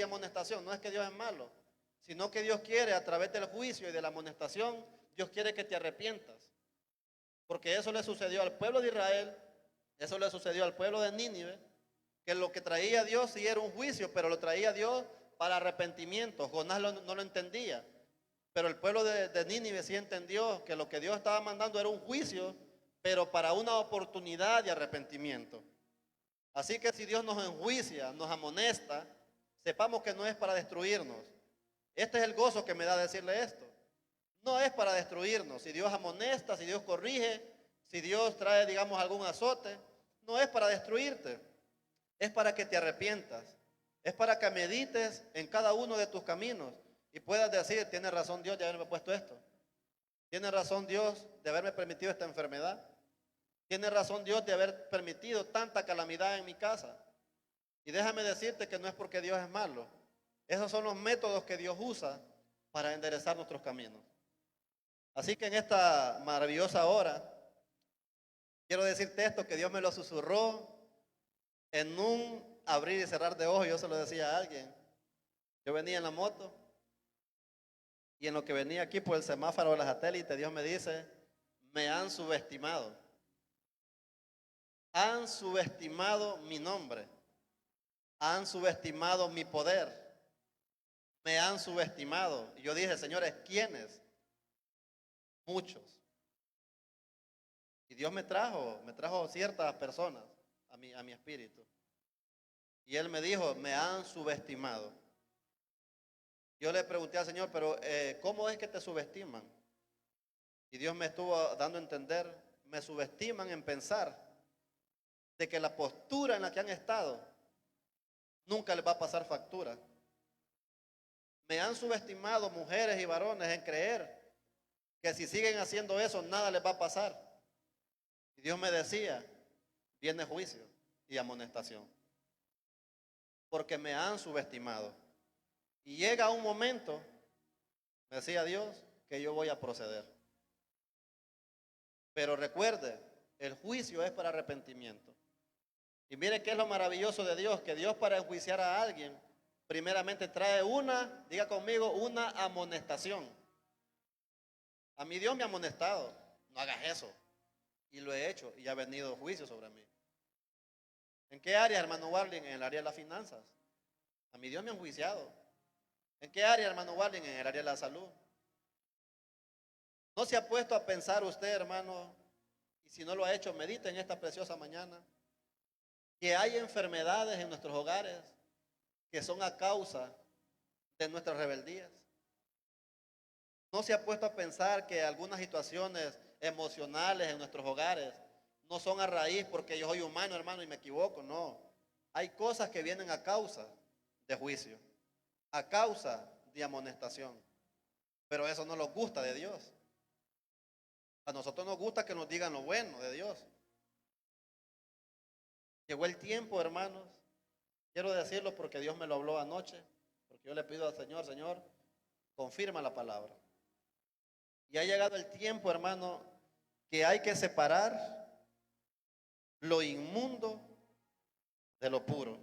y amonestación. No es que Dios es malo, sino que Dios quiere, a través del juicio y de la amonestación, Dios quiere que te arrepientas. Porque eso le sucedió al pueblo de Israel, eso le sucedió al pueblo de Nínive, que lo que traía Dios sí era un juicio, pero lo traía Dios para arrepentimiento. Jonás no lo entendía, pero el pueblo de Nínive sí entendió que lo que Dios estaba mandando era un juicio, pero para una oportunidad de arrepentimiento. Así que si Dios nos enjuicia, nos amonesta, sepamos que no es para destruirnos. Este es el gozo que me da decirle esto. No es para destruirnos. Si Dios amonesta, si Dios corrige, si Dios trae, digamos, algún azote, no es para destruirte. Es para que te arrepientas. Es para que medites en cada uno de tus caminos y puedas decir, tiene razón Dios de haberme puesto esto. Tiene razón Dios de haberme permitido esta enfermedad. Tiene razón Dios de haber permitido tanta calamidad en mi casa. Y déjame decirte que no es porque Dios es malo. Esos son los métodos que Dios usa para enderezar nuestros caminos. Así que en esta maravillosa hora, quiero decirte esto, que Dios me lo susurró en un abrir y cerrar de ojos. Yo se lo decía a alguien. Yo venía en la moto y en lo que venía aquí por el semáforo de la satélite, Dios me dice, me han subestimado. Han subestimado mi nombre. Han subestimado mi poder. Me han subestimado. Y yo dije, señores, ¿quiénes? Muchos. Y Dios me trajo ciertas personas a mi espíritu. Y Él me dijo, me han subestimado. Yo le pregunté al Señor, pero ¿cómo es que te subestiman? Y Dios me estuvo dando a entender, me subestiman en pensar de que la postura en la que han estado nunca les va a pasar factura. Me han subestimado mujeres y varones en creer que si siguen haciendo eso nada les va a pasar. Y Dios me decía, viene juicio y amonestación, porque me han subestimado. Y llega un momento, me decía Dios, que yo voy a proceder. Pero recuerde, el juicio es para arrepentimiento. Y mire qué es lo maravilloso de Dios, que Dios para enjuiciar a alguien, primeramente trae diga conmigo, una amonestación. A mí Dios me ha amonestado, no hagas eso. Y lo he hecho y ha venido juicio sobre mí. ¿En qué área, hermano Warling? En el área de las finanzas. A mí Dios me ha enjuiciado. ¿En qué área, hermano Warling? En el área de la salud. ¿No se ha puesto a pensar usted, hermano? Y si no lo ha hecho, medite en esta preciosa mañana. Que hay enfermedades en nuestros hogares que son a causa de nuestras rebeldías. ¿No se ha puesto a pensar que algunas situaciones emocionales en nuestros hogares no son a raíz porque yo soy humano, hermano, y me equivoco? No. Hay cosas que vienen a causa de juicio, a causa de amonestación. Pero eso no nos gusta de Dios. A nosotros nos gusta que nos digan lo bueno de Dios. Llegó el tiempo, hermanos. Quiero decirlo porque Dios me lo habló anoche. Porque yo le pido al Señor, Señor, confirma la palabra. Y ha llegado el tiempo, hermano, que hay que separar lo inmundo de lo puro.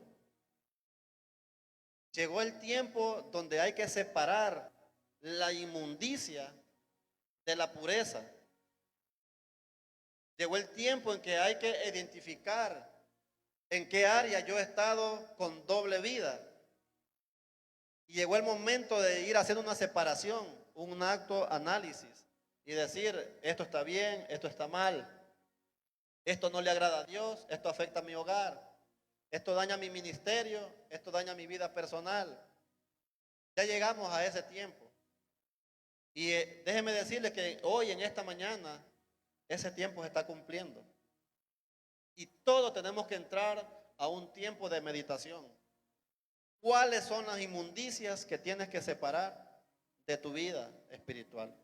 Llegó el tiempo donde hay que separar la inmundicia de la pureza. Llegó el tiempo en que hay que identificar en qué área yo he estado con doble vida. Y llegó el momento de ir haciendo una separación, un acto análisis y decir, esto está bien, esto está mal, esto no le agrada a Dios, esto afecta a mi hogar, esto daña mi ministerio, esto daña mi vida personal. Ya llegamos a ese tiempo. Y déjeme decirle que hoy, en esta mañana, ese tiempo se está cumpliendo. Y todos tenemos que entrar a un tiempo de meditación. ¿Cuáles son las inmundicias que tienes que separar de tu vida espiritual?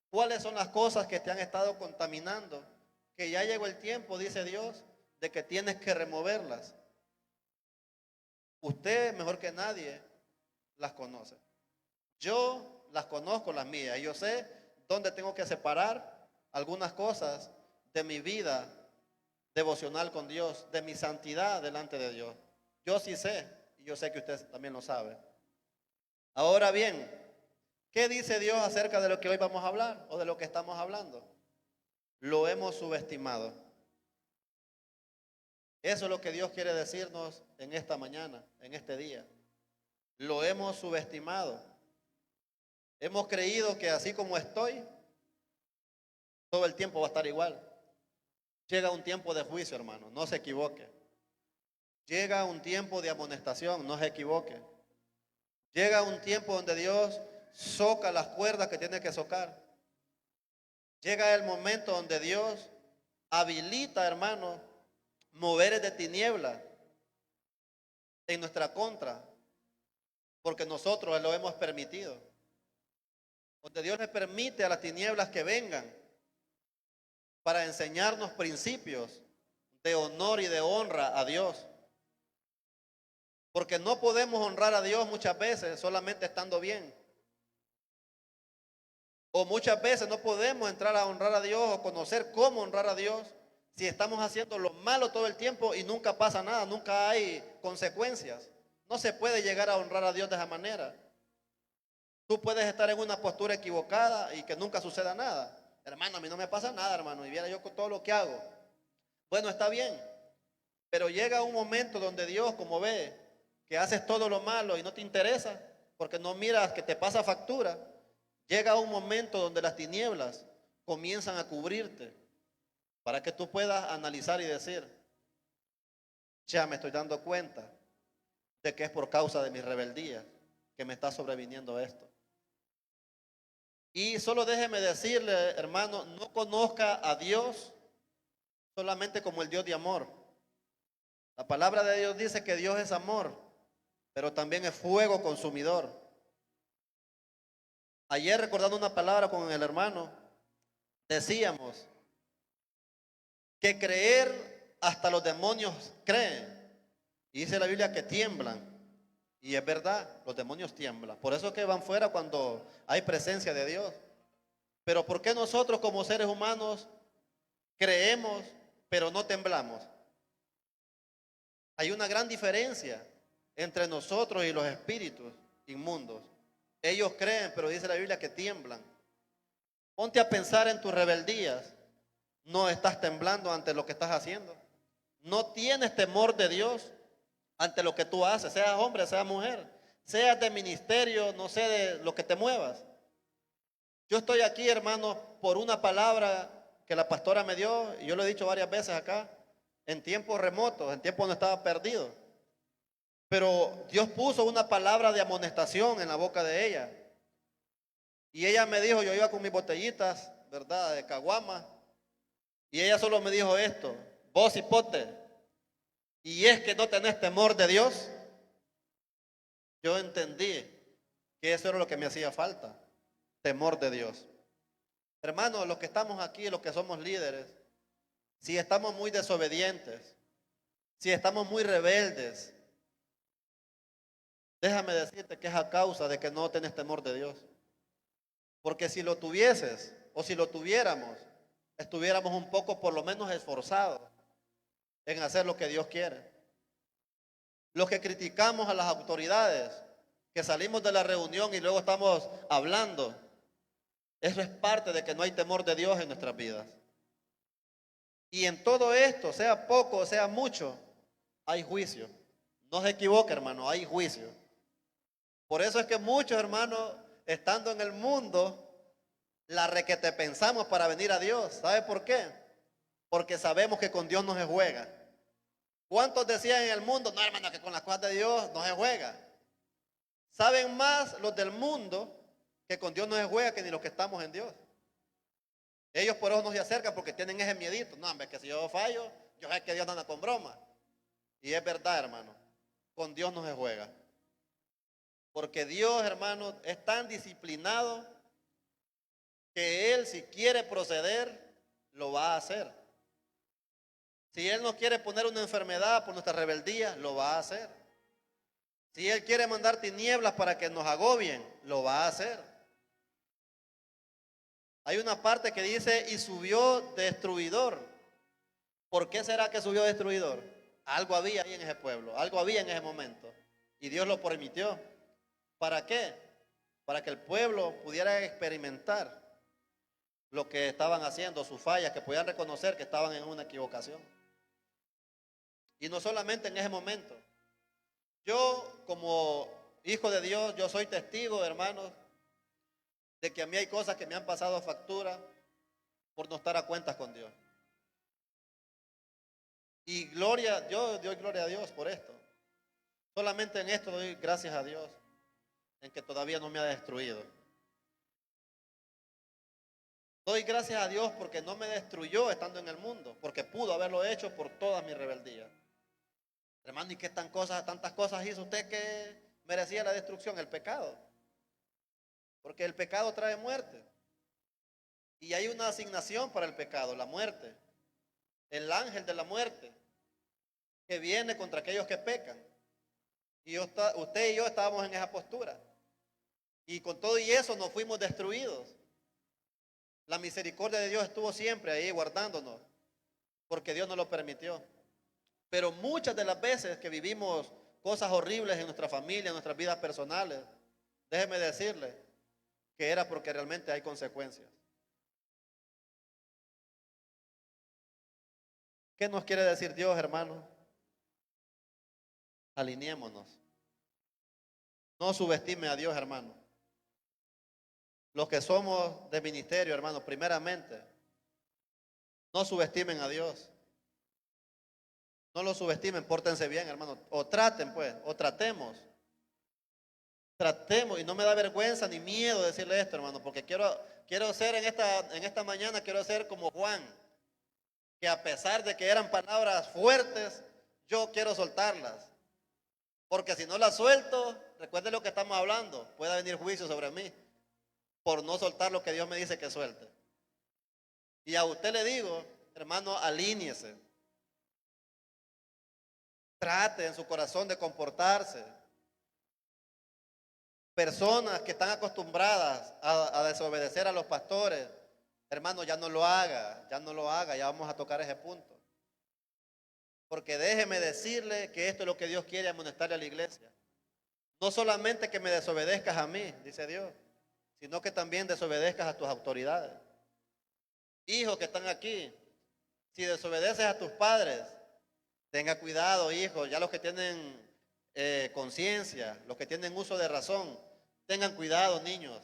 ¿Cuáles son las cosas que te han estado contaminando? Que ya llegó el tiempo, dice Dios, de que tienes que removerlas. Usted, mejor que nadie, las conoce. Yo las conozco, las mías. Y yo sé dónde tengo que separar algunas cosas de mi vida devocional con Dios, de mi santidad delante de Dios. Yo sí sé. yo sé que usted también lo sabe. Ahora bien, ¿qué dice Dios acerca de lo que hoy vamos a hablar o de lo que estamos hablando? Lo hemos subestimado. Eso es lo que Dios quiere decirnos en esta mañana, en este día. Lo hemos subestimado. Hemos creído que así como estoy, todo el tiempo va a estar igual. Llega un tiempo de juicio, hermano, no se equivoque. Llega un tiempo de amonestación, no se equivoque. Llega un tiempo donde Dios soca las cuerdas que tiene que socar. Llega el momento donde Dios habilita, hermano, moveres de tiniebla en nuestra contra, porque nosotros lo hemos permitido. Donde Dios le permite a las tinieblas que vengan para enseñarnos principios de honor y de honra a Dios. Porque no podemos honrar a Dios muchas veces solamente estando bien. O muchas veces no podemos entrar a honrar a Dios o conocer cómo honrar a Dios si estamos haciendo lo malo todo el tiempo y nunca pasa nada, nunca hay consecuencias. No se puede llegar a honrar a Dios de esa manera. Tú puedes estar en una postura equivocada y que nunca suceda nada. Hermano, a mí no me pasa nada, hermano, y viera yo con todo lo que hago. Bueno, está bien, pero llega un momento donde Dios, como ve que haces todo lo malo y no te interesa, porque no miras que te pasa factura, llega un momento donde las tinieblas comienzan a cubrirte para que tú puedas analizar y decir, ya me estoy dando cuenta de que es por causa de mi rebeldía que me está sobreviniendo esto. Y solo déjeme decirle, hermano, no conozca a Dios solamente como el Dios de amor. La palabra de Dios dice que Dios es amor, pero también es fuego consumidor. Ayer, recordando una palabra con el hermano, decíamos que creer hasta los demonios creen. Y dice la Biblia que tiemblan. Y es verdad, los demonios tiemblan. Por eso es que van fuera cuando hay presencia de Dios. Pero ¿por qué nosotros como seres humanos creemos, pero no temblamos? Hay una gran diferencia entre nosotros y los espíritus inmundos. Ellos creen, pero dice la Biblia que tiemblan. Ponte a pensar en tus rebeldías. No estás temblando ante lo que estás haciendo. No tienes temor de Dios ante lo que tú haces, seas hombre, seas mujer, seas de ministerio, no sé de lo que te muevas. Yo estoy aquí, hermano, por una palabra que la pastora me dio, y yo lo he dicho varias veces acá, en tiempos remotos, en tiempos donde estaba perdido. Pero Dios puso una palabra de amonestación en la boca de ella. Y ella me dijo, yo iba con mis botellitas, ¿verdad?, de caguama, y ella solo me dijo esto, vos hipote, y es que no tenés temor de Dios. Yo entendí que eso era lo que me hacía falta, temor de Dios. Hermanos, los que estamos aquí, los que somos líderes, si estamos muy desobedientes, si estamos muy rebeldes, déjame decirte que es a causa de que no tenés temor de Dios. Porque si lo tuvieses, o si lo tuviéramos, estuviéramos un poco por lo menos esforzados en hacer lo que Dios quiere. Los que criticamos a las autoridades, que salimos de la reunión y luego estamos hablando, eso es parte de que no hay temor de Dios en nuestras vidas. Y en todo esto, sea poco o sea mucho, hay juicio. No se equivoque, hermano, hay juicio. Por eso es que muchos, hermanos, estando en el mundo, la requete pensamos para venir a Dios. ¿Sabe por qué? Porque sabemos que con Dios no se juega. ¿Cuántos decían en el mundo? No, hermano, que con las cosas de Dios no se juega. Saben más los del mundo que con Dios no se juega que ni los que estamos en Dios. Ellos por eso no se acercan porque tienen ese miedito. No, hombre, que si yo fallo, yo sé que Dios no anda con broma. Y es verdad, hermano, con Dios no se juega. Porque Dios, hermano, es tan disciplinado que Él, si quiere proceder, lo va a hacer. Si Él no quiere poner una enfermedad por nuestra rebeldía, lo va a hacer. Si Él quiere mandar tinieblas para que nos agobien, lo va a hacer. Hay una parte que dice, y subió destruidor. ¿Por qué será que subió destruidor? Algo había ahí en ese pueblo, algo había en ese momento. Y Dios lo permitió. ¿Para qué? Para que el pueblo pudiera experimentar lo que estaban haciendo, sus fallas, que pudieran reconocer que estaban en una equivocación. Y no solamente en ese momento. Yo, como hijo de Dios, yo soy testigo, hermanos, de que a mí hay cosas que me han pasado factura por no estar a cuentas con Dios. Y gloria, yo doy gloria a Dios por esto. Solamente en esto doy gracias a Dios, en que todavía no me ha destruido. Doy gracias a Dios porque no me destruyó estando en el mundo, porque pudo haberlo hecho por toda mi rebeldía. Hermano, ¿y qué tantas cosas hizo usted que merecía la destrucción? El pecado. Porque el pecado trae muerte. Y hay una asignación para el pecado, la muerte. El ángel de la muerte, que viene contra aquellos que pecan. Y usted y yo estábamos en esa postura. Y con todo y eso nos fuimos destruidos. La misericordia de Dios estuvo siempre ahí guardándonos, porque Dios nos lo permitió. Pero muchas de las veces que vivimos cosas horribles en nuestra familia, en nuestras vidas personales, déjeme decirle que era porque realmente hay consecuencias. ¿Qué nos quiere decir Dios, hermano? Alineémonos. No subestime a Dios, hermano. Los que somos de ministerio, hermano, primeramente, no subestimen a Dios. No lo subestimen, pórtense bien, hermano. O traten, pues, o tratemos. Tratemos, y no me da vergüenza ni miedo decirle esto, hermano, porque quiero ser en esta mañana, quiero ser como Juan, que a pesar de que eran palabras fuertes, yo quiero soltarlas. Porque si no las suelto, recuerde lo que estamos hablando, puede venir juicio sobre mí por no soltar lo que Dios me dice que suelte. Y a usted le digo, hermano, alíñese. Trate en su corazón de comportarse. Personas que están acostumbradas a desobedecer a los pastores, hermano, ya no lo haga, ya vamos a tocar ese punto. Porque déjeme decirle que esto es lo que Dios quiere amonestarle a la iglesia. No solamente que me desobedezcas a mí, dice Dios, sino que también desobedezcas a tus autoridades. Hijos que están aquí, si desobedeces a tus padres, tenga cuidado, hijos, ya los que tienen conciencia, los que tienen uso de razón, tengan cuidado, niños.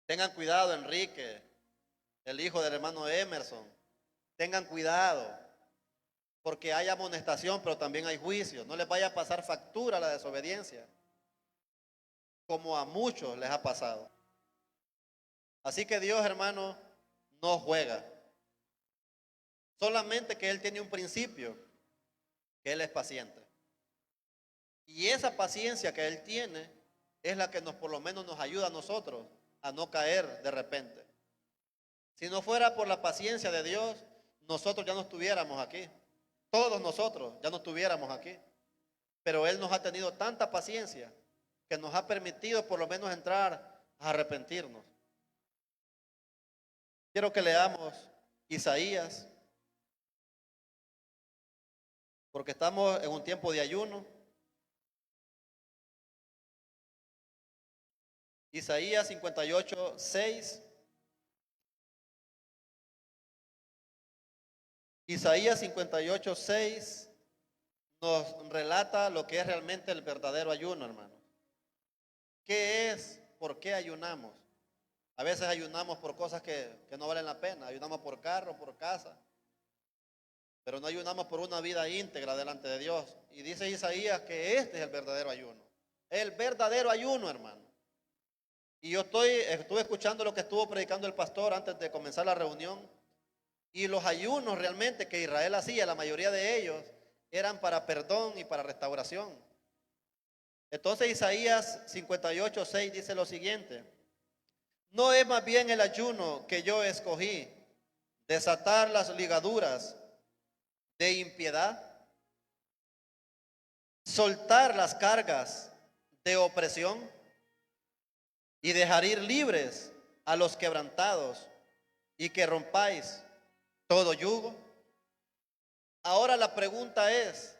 Tengan cuidado, Enrique, el hijo del hermano Emerson. Tengan cuidado, porque hay amonestación, pero también hay juicio. No les vaya a pasar factura a la desobediencia, como a muchos les ha pasado. Así que Dios, hermano, no juega. Solamente que Él tiene un principio, que Él es paciente. Y esa paciencia que Él tiene es la que por lo menos nos ayuda a nosotros a no caer de repente. Si no fuera por la paciencia de Dios, nosotros ya no estuviéramos aquí. Todos nosotros ya no estuviéramos aquí. Pero Él nos ha tenido tanta paciencia que nos ha permitido por lo menos entrar a arrepentirnos. Quiero que leamos Isaías, porque estamos en un tiempo de ayuno. Isaías 58, 6. Isaías 58, 6 nos relata lo que es realmente el verdadero ayuno, hermano. ¿Qué es? ¿Por qué ayunamos? A veces ayunamos por cosas que no valen la pena. Ayunamos por carro, por casa. Pero no ayunamos por una vida íntegra delante de Dios. Y dice Isaías que este es el verdadero ayuno. El verdadero ayuno, hermano. Y yo estuve escuchando lo que estuvo predicando el pastor antes de comenzar la reunión. Y los ayunos realmente que Israel hacía, la mayoría de ellos, eran para perdón y para restauración. Entonces Isaías 58, 6 dice lo siguiente: ¿no es más bien el ayuno que yo escogí, desatar las ligaduras de impiedad, soltar las cargas de opresión y dejar ir libres a los quebrantados y que rompáis todo yugo? Ahora la pregunta es,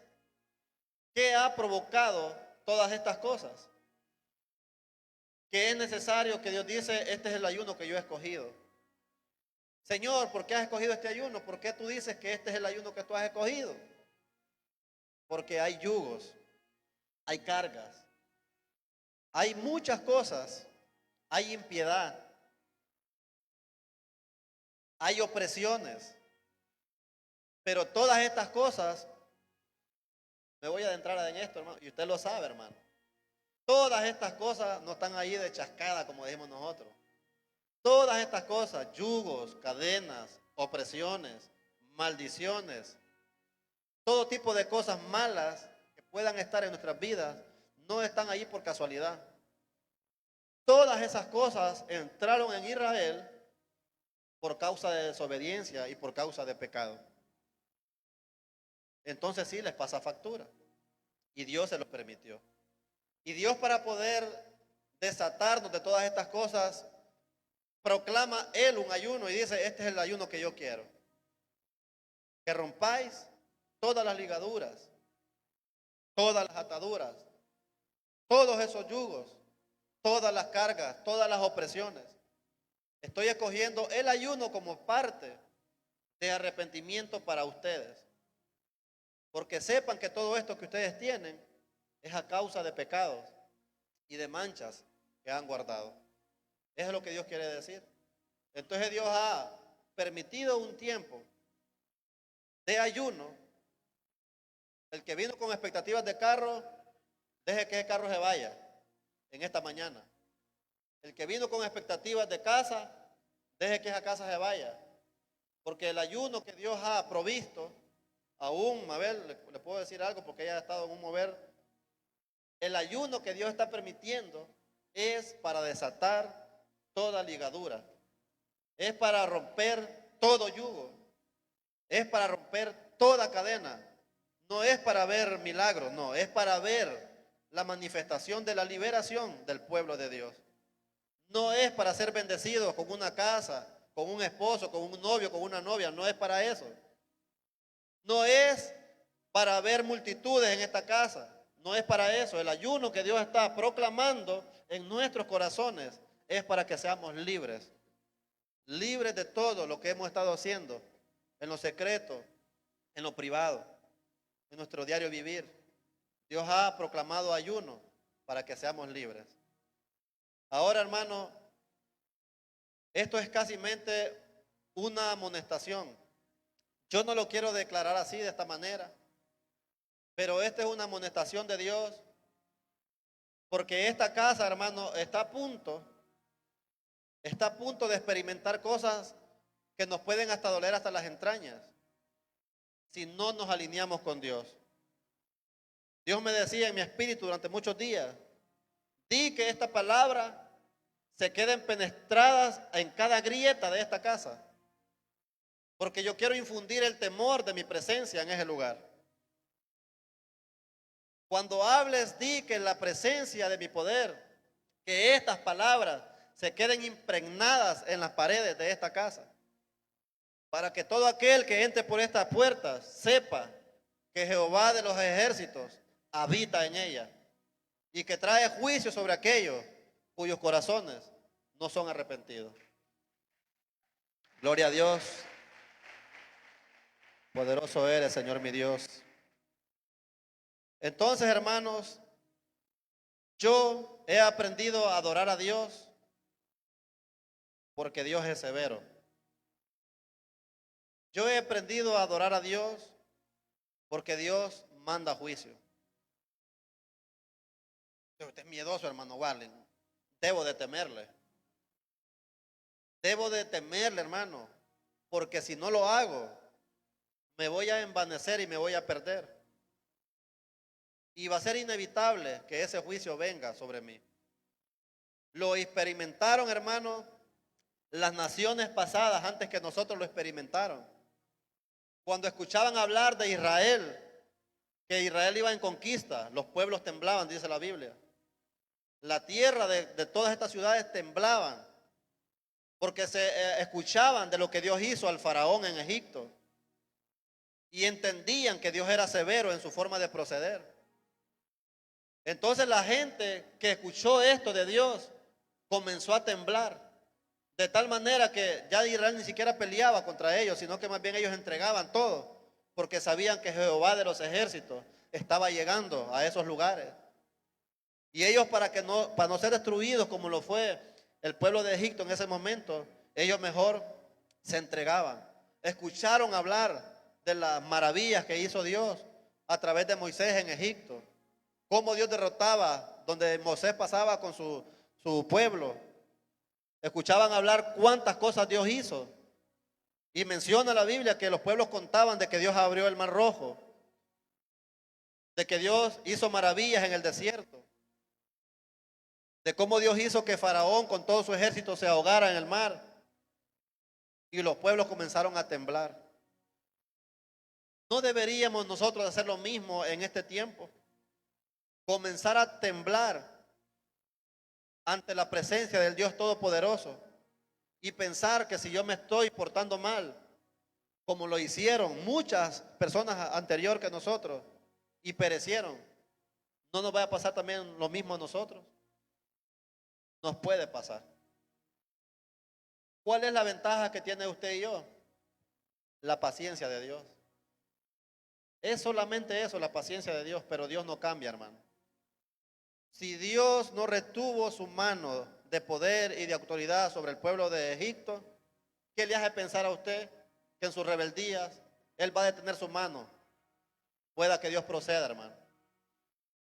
¿qué ha provocado todas estas cosas. Que es necesario, que Dios dice, este es el ayuno que yo he escogido. Señor, ¿por qué has escogido este ayuno? ¿Por qué tú dices que este es el ayuno que tú has escogido? Porque hay yugos, hay cargas, hay muchas cosas, hay impiedad, hay opresiones. Pero todas estas cosas, me voy a adentrar en esto, hermano, y usted lo sabe, hermano. Todas estas cosas no están ahí de chascada, como decimos nosotros. Todas estas cosas, yugos, cadenas, opresiones, maldiciones, todo tipo de cosas malas que puedan estar en nuestras vidas, no están ahí por casualidad. Todas esas cosas entraron en Israel por causa de desobediencia y por causa de pecado. Entonces sí les pasa factura. Y Dios se los permitió. Y Dios, para poder desatarnos de todas estas cosas, proclama Él un ayuno y dice, este es el ayuno que yo quiero. Que rompáis todas las ligaduras, todas las ataduras, todos esos yugos, todas las cargas, todas las opresiones. Estoy escogiendo el ayuno como parte de arrepentimiento para ustedes. Porque sepan que todo esto que ustedes tienen es a causa de pecados y de manchas que han guardado. Eso es lo que Dios quiere decir. Entonces Dios ha permitido un tiempo de ayuno. El que vino con expectativas de carro, deje que ese carro se vaya en esta mañana. El que vino con expectativas de casa, deje que esa casa se vaya. Porque el ayuno que Dios ha provisto, aún, a ver, le puedo decir algo porque ella ha estado en un mover. El ayuno que Dios está permitiendo es para desatar toda ligadura. Es para romper todo yugo. Es para romper toda cadena. No es para ver milagros, no, es para ver la manifestación de la liberación del pueblo de Dios. No es para ser bendecidos con una casa, con un esposo, con un novio, con una novia, no es para eso. No es para ver multitudes en esta casa, no es para eso. El ayuno que Dios está proclamando en nuestros corazones es para que seamos libres. Libres de todo lo que hemos estado haciendo, en lo secreto, en lo privado, en nuestro diario vivir. Dios ha proclamado ayuno para que seamos libres. Ahora, hermano, esto es casi una amonestación. Yo no lo quiero declarar así, de esta manera, pero esta es una amonestación de Dios, porque esta casa, hermano, está a punto de experimentar cosas que nos pueden hasta doler hasta las entrañas, si no nos alineamos con Dios. Dios me decía en mi espíritu durante muchos días, di que esta palabra se queden penetradas en cada grieta de esta casa, porque yo quiero infundir el temor de mi presencia en ese lugar. Cuando hables, di que la presencia de mi poder, que estas palabras se queden impregnadas en las paredes de esta casa, para que todo aquel que entre por estas puertas sepa que Jehová de los ejércitos habita en ella y que trae juicio sobre aquellos cuyos corazones no son arrepentidos. Gloria a Dios. Poderoso eres, Señor mi Dios. Entonces, hermanos, yo he aprendido a adorar a Dios porque Dios es severo. Yo he aprendido a adorar a Dios porque Dios manda juicio. Usted es miedoso, hermano Warlen. Debo de temerle. Debo de temerle, hermano, porque si no lo hago, me voy a envanecer y me voy a perder. Y va a ser inevitable que ese juicio venga sobre mí. Lo experimentaron, hermano, las naciones pasadas antes que nosotros lo experimentaron. Cuando escuchaban hablar de Israel, que Israel iba en conquista, los pueblos temblaban, dice la Biblia. La tierra de todas estas ciudades temblaban porque se escuchaban de lo que Dios hizo al faraón en Egipto y entendían que Dios era severo en su forma de proceder. Entonces la gente que escuchó esto de Dios comenzó a temblar, de tal manera que ya Israel ni siquiera peleaba contra ellos, sino que más bien ellos entregaban todo, porque sabían que Jehová de los ejércitos estaba llegando a esos lugares. Y ellos para no ser destruidos como lo fue el pueblo de Egipto en ese momento, ellos mejor se entregaban. Escucharon hablar de las maravillas que hizo Dios a través de Moisés en Egipto. Cómo Dios derrotaba donde Moisés pasaba con su pueblo. Escuchaban hablar cuántas cosas Dios hizo. Y menciona la Biblia que los pueblos contaban de que Dios abrió el mar rojo, de que Dios hizo maravillas en el desierto, de cómo Dios hizo que Faraón con todo su ejército se ahogara en el mar. Y los pueblos comenzaron a temblar. ¿No deberíamos nosotros hacer lo mismo en este tiempo? Comenzar a temblar ante la presencia del Dios Todopoderoso y pensar que si yo me estoy portando mal, como lo hicieron muchas personas anterior que nosotros y perecieron, ¿no nos va a pasar también lo mismo a nosotros? Nos puede pasar. ¿Cuál es la ventaja que tiene usted y yo? La paciencia de Dios. Es solamente eso, la paciencia de Dios, pero Dios no cambia, hermano. Si Dios no retuvo su mano de poder y de autoridad sobre el pueblo de Egipto, ¿qué le hace pensar a usted que en sus rebeldías Él va a detener su mano? Pueda que Dios proceda, hermano.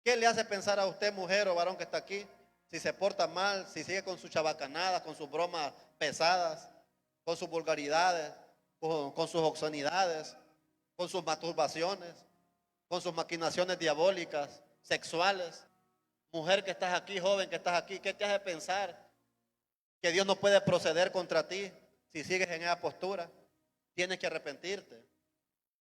¿Qué le hace pensar a usted, mujer o varón que está aquí, si se porta mal, si sigue con sus chabacanadas, con sus bromas pesadas, con sus vulgaridades, con sus obscenidades, con sus masturbaciones, con sus maquinaciones diabólicas, sexuales? Mujer que estás aquí, joven que estás aquí, ¿qué te hace pensar que Dios no puede proceder contra ti si sigues en esa postura? Tienes que arrepentirte,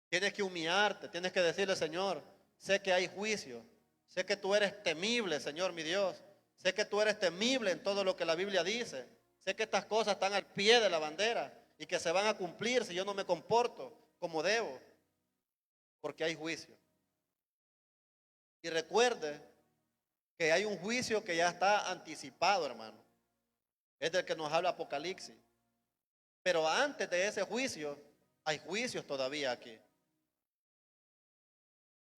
tienes que humillarte, tienes que decirle: Señor, sé que hay juicio, sé que tú eres temible, Señor mi Dios, sé que tú eres temible en todo lo que la Biblia dice, sé que estas cosas están al pie de la bandera y que se van a cumplir si yo no me comporto como debo, porque hay juicio. Y recuerde que hay un juicio que ya está anticipado, hermano. Es del que nos habla Apocalipsis. Pero antes de ese juicio, hay juicios todavía aquí.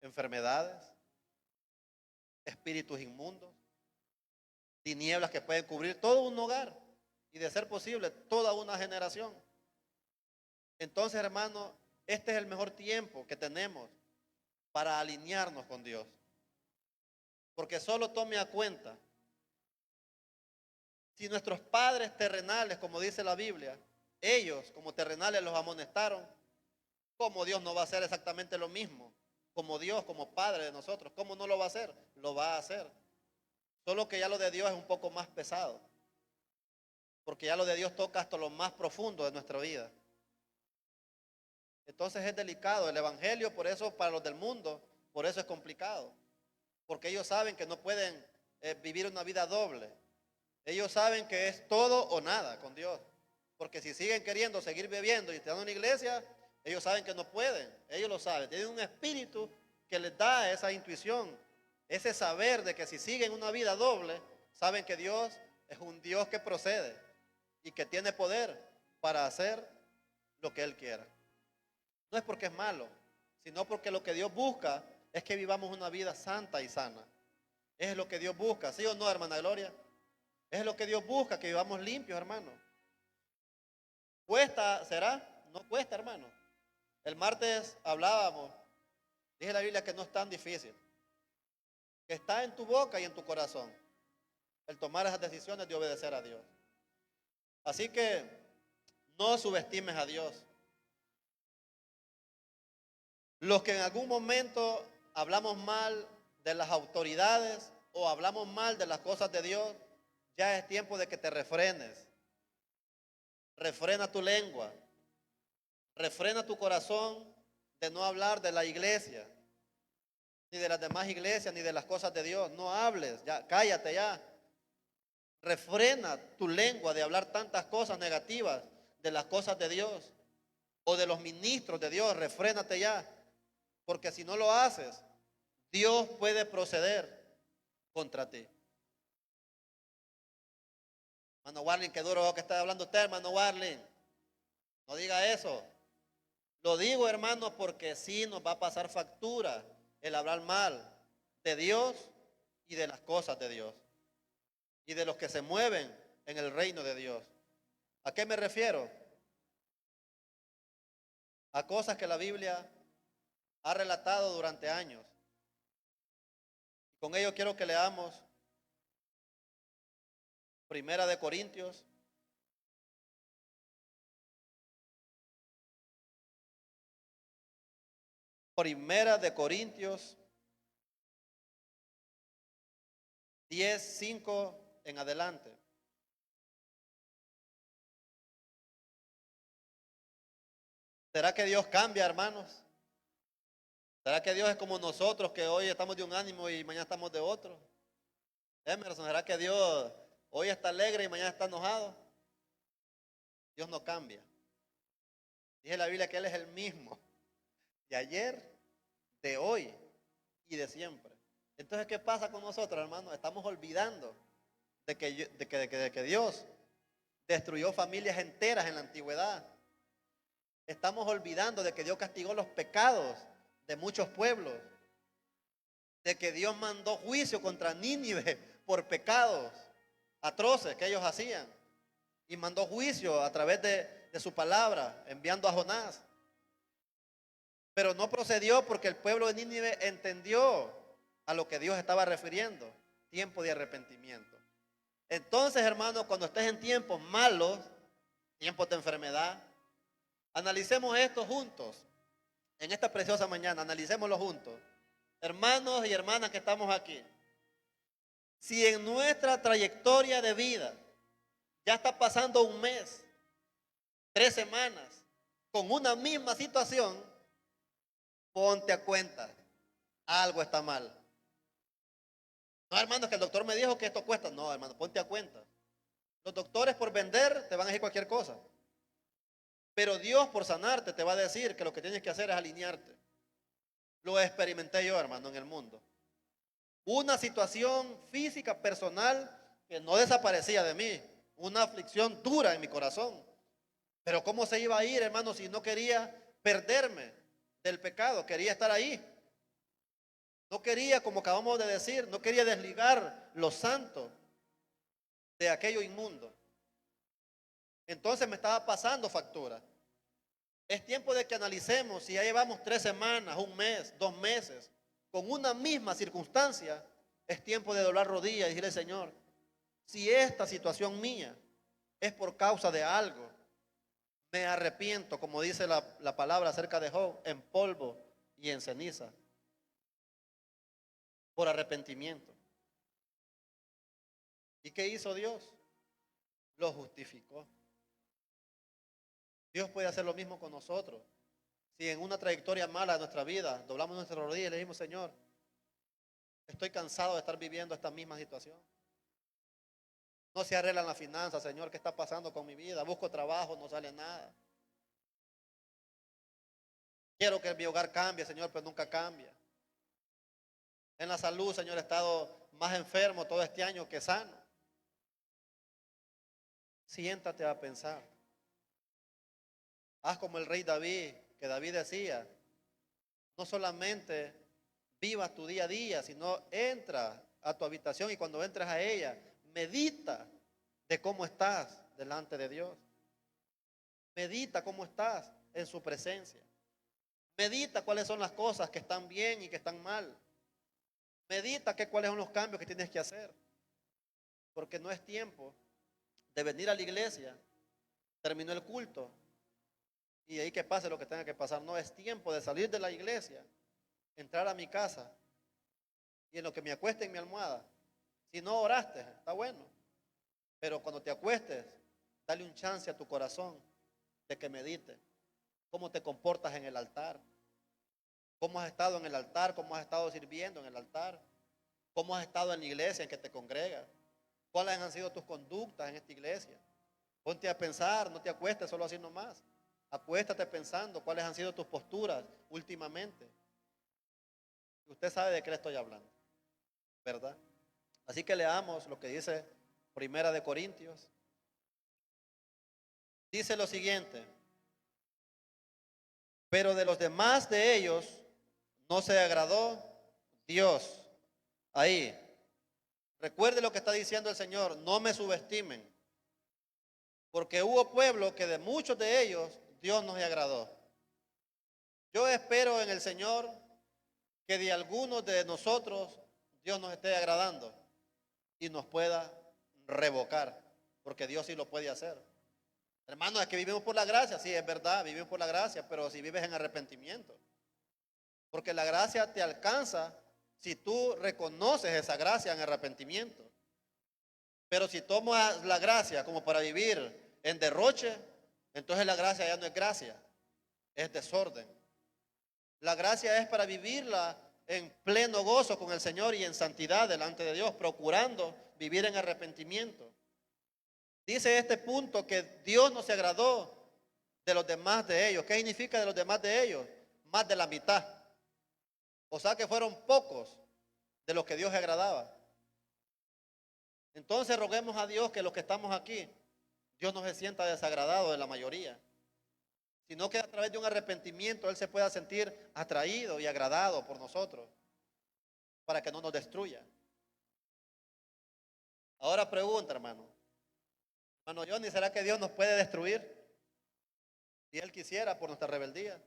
Enfermedades, espíritus inmundos, tinieblas que pueden cubrir todo un hogar y, de ser posible, toda una generación. Entonces, hermano, este es el mejor tiempo que tenemos para alinearnos con Dios. Porque solo tome a cuenta, si nuestros padres terrenales, como dice la Biblia, ellos como terrenales los amonestaron, ¿cómo Dios no va a hacer exactamente lo mismo? Como Dios, como Padre de nosotros, ¿cómo no lo va a hacer? Lo va a hacer. Solo que ya lo de Dios es un poco más pesado, porque ya lo de Dios toca hasta lo más profundo de nuestra vida. Entonces es delicado el evangelio, por eso para los del mundo, por eso es complicado, porque ellos saben que no pueden vivir una vida doble. Ellos saben que es todo o nada con Dios, porque si siguen queriendo seguir bebiendo y estando en una iglesia, ellos saben que no pueden, ellos lo saben, tienen un espíritu que les da esa intuición, ese saber de que si siguen una vida doble, saben que Dios es un Dios que procede y que tiene poder para hacer lo que Él quiera. No es porque es malo, sino porque lo que Dios busca es que vivamos una vida santa y sana. Es lo que Dios busca, ¿sí o no, hermana Gloria? Es lo que Dios busca, que vivamos limpios, hermano. ¿Cuesta, será? No cuesta, hermano. El martes hablábamos, dije la Biblia que no es tan difícil, que está en tu boca y en tu corazón el tomar esas decisiones de obedecer a Dios. Así que no subestimes a Dios. Los que en algún momento hablamos mal de las autoridades o hablamos mal de las cosas de Dios, ya es tiempo de que te refrenes. Refrena tu lengua. Refrena tu corazón de no hablar de la iglesia, ni de las demás iglesias, ni de las cosas de Dios. No hables, ya, cállate ya. Refrena tu lengua de hablar tantas cosas negativas de las cosas de Dios o de los ministros de Dios. Refrénate ya, porque si no lo haces, Dios puede proceder contra ti. Hermano Warling, qué duro que está hablando usted, hermano Warling. No diga eso. Lo digo, hermano, porque sí nos va a pasar factura el hablar mal de Dios y de las cosas de Dios y de los que se mueven en el reino de Dios. ¿A qué me refiero? A cosas que la Biblia ha relatado durante años. Con ello quiero que leamos Primera de Corintios. Primera de Corintios 10:5 en adelante. ¿Será que Dios cambia, hermanos? ¿Será que Dios es como nosotros, que hoy estamos de un ánimo y mañana estamos de otro? Emerson, ¿será que Dios hoy está alegre y mañana está enojado? Dios no cambia. Dice la Biblia que Él es el mismo de ayer, de hoy y de siempre. Entonces, ¿qué pasa con nosotros, hermanos? Estamos olvidando de que Dios destruyó familias enteras en la antigüedad. Estamos olvidando de que Dios castigó los pecados de muchos pueblos, de que Dios mandó juicio contra Nínive por pecados atroces que ellos hacían, y mandó juicio a través de su palabra, enviando a Jonás. Pero no procedió porque el pueblo de Nínive entendió a lo que Dios estaba refiriendo, tiempo de arrepentimiento. Entonces, hermanos, cuando estés en tiempos malos, tiempos de enfermedad, analicemos esto juntos. En esta preciosa mañana, analicémoslo juntos. Hermanos y hermanas que estamos aquí, si en nuestra trayectoria de vida ya está pasando un mes, 3 semanas, con una misma situación, ponte a cuenta, algo está mal. No, hermanos, que el doctor me dijo que esto cuesta. No, hermano, ponte a cuenta. Los doctores por vender te van a decir cualquier cosa. Pero Dios por sanarte te va a decir que lo que tienes que hacer es alinearte. Lo experimenté yo, hermano, en el mundo. Una situación física, personal, que no desaparecía de mí. Una aflicción dura en mi corazón. Pero ¿cómo se iba a ir, hermano, si no quería perderme del pecado? Quería estar ahí. No quería, como acabamos de decir, no quería desligar lo santo de aquello inmundo. Entonces me estaba pasando factura. Es tiempo de que analicemos si ya llevamos 3 semanas, un mes, 2 meses, con una misma circunstancia. Es tiempo de doblar rodillas y decirle, Señor, si esta situación mía es por causa de algo, me arrepiento, como dice la palabra acerca de Job, en polvo y en ceniza, por arrepentimiento. ¿Y qué hizo Dios? Lo justificó. Dios puede hacer lo mismo con nosotros. Si en una trayectoria mala de nuestra vida doblamos nuestras rodillas y le decimos, Señor, estoy cansado de estar viviendo esta misma situación. No se arreglan las finanzas, Señor, ¿qué está pasando con mi vida? Busco trabajo, no sale nada. Quiero que mi hogar cambie, Señor, pero nunca cambia. En la salud, Señor, he estado más enfermo todo este año que sano. Siéntate a pensar. Haz como el rey David, que David decía, no solamente vivas tu día a día, sino entra a tu habitación y cuando entres a ella, medita de cómo estás delante de Dios. Medita cómo estás en su presencia. Medita cuáles son las cosas que están bien y que están mal. Medita cuáles son los cambios que tienes que hacer. Porque no es tiempo de venir a la iglesia, terminó el culto y ahí que pase lo que tenga que pasar. No es tiempo de salir de la iglesia, entrar a mi casa y en lo que me acueste en mi almohada. Si no oraste, está bueno. Pero cuando te acuestes, dale un chance a tu corazón de que medite. ¿Cómo te comportas en el altar? ¿Cómo has estado en el altar? ¿Cómo has estado sirviendo en el altar? ¿Cómo has estado en la iglesia en que te congregas? ¿Cuáles han sido tus conductas en esta iglesia? Ponte a pensar, no te acuestes solo así nomás. Acuéstate pensando cuáles han sido tus posturas últimamente. Usted sabe de qué le estoy hablando, ¿verdad? Así que leamos lo que dice Primera de Corintios. Dice lo siguiente: pero de los demás de ellos no se agradó Dios. Ahí, recuerde lo que está diciendo el Señor: no me subestimen, porque hubo pueblo que de muchos de ellos Dios no se agradó. Yo espero en el Señor que de algunos de nosotros Dios nos esté agradando y nos pueda revocar, porque Dios sí lo puede hacer. Hermanos, es que vivimos por la gracia, sí, es verdad, vivimos por la gracia, pero si vives en arrepentimiento, porque la gracia te alcanza si tú reconoces esa gracia en arrepentimiento. Pero si tomas la gracia como para vivir en derroche, entonces la gracia ya no es gracia, es desorden. La gracia es para vivirla en pleno gozo con el Señor y en santidad delante de Dios, procurando vivir en arrepentimiento. Dice este punto que Dios no se agradó de los demás de ellos. ¿Qué significa de los demás de ellos? Más de la mitad. O sea que fueron pocos de los que Dios se agradaba. Entonces roguemos a Dios que los que estamos aquí, Dios no se sienta desagradado de la mayoría, sino que a través de un arrepentimiento Él se pueda sentir atraído y agradado por nosotros, para que no nos destruya. Ahora pregunta, hermano Johnny, ¿será que Dios nos puede destruir si Él quisiera por nuestra rebeldía?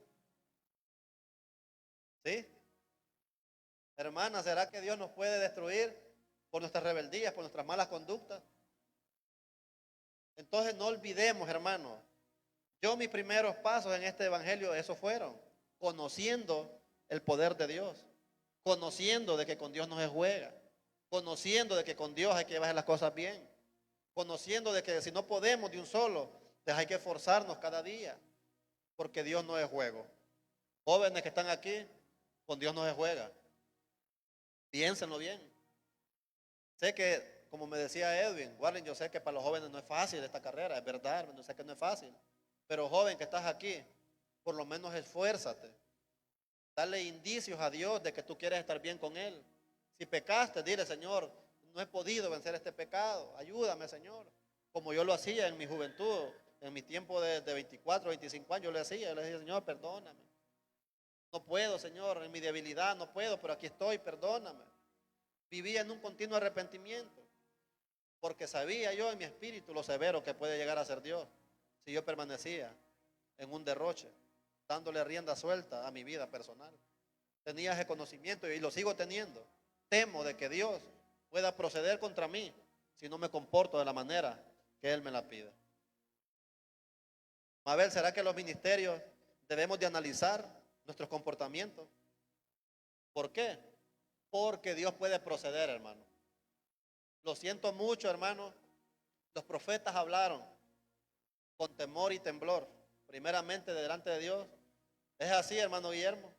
¿Sí? Hermana, ¿será que Dios nos puede destruir por nuestras rebeldías, por nuestras malas conductas? Entonces no olvidemos, hermano, mis primeros pasos en este evangelio, esos fueron conociendo el poder de Dios, conociendo de que con Dios no se juega, conociendo de que con Dios hay que llevar las cosas bien, conociendo de que si no podemos de un solo, pues hay que esforzarnos cada día, porque Dios no es juego. Jóvenes que están aquí, con Dios no se juega. Piénsenlo bien. Sé que, como me decía Edwin, Warren, yo sé que para los jóvenes no es fácil esta carrera, es verdad, yo sé que no es fácil. Pero joven que estás aquí, por lo menos esfuérzate. Dale indicios a Dios de que tú quieres estar bien con Él. Si pecaste, dile: Señor, no he podido vencer este pecado, ayúdame, Señor. Como yo lo hacía en mi juventud, en mi tiempo de 24, 25 años, yo le decía, Señor, perdóname. No puedo, Señor, en mi debilidad no puedo, pero aquí estoy, perdóname. Vivía en un continuo arrepentimiento, porque sabía yo en mi espíritu lo severo que puede llegar a ser Dios si yo permanecía en un derroche, dándole rienda suelta a mi vida personal. Tenía ese conocimiento y lo sigo teniendo. Temo de que Dios pueda proceder contra mí si no me comporto de la manera que Él me la pide. Mabel, ¿será que los ministerios debemos de analizar nuestros comportamientos? ¿Por qué? Porque Dios puede proceder, hermano. Lo siento mucho, hermano. Los profetas hablaron con temor y temblor, primeramente delante de Dios. Es así, hermano Guillermo.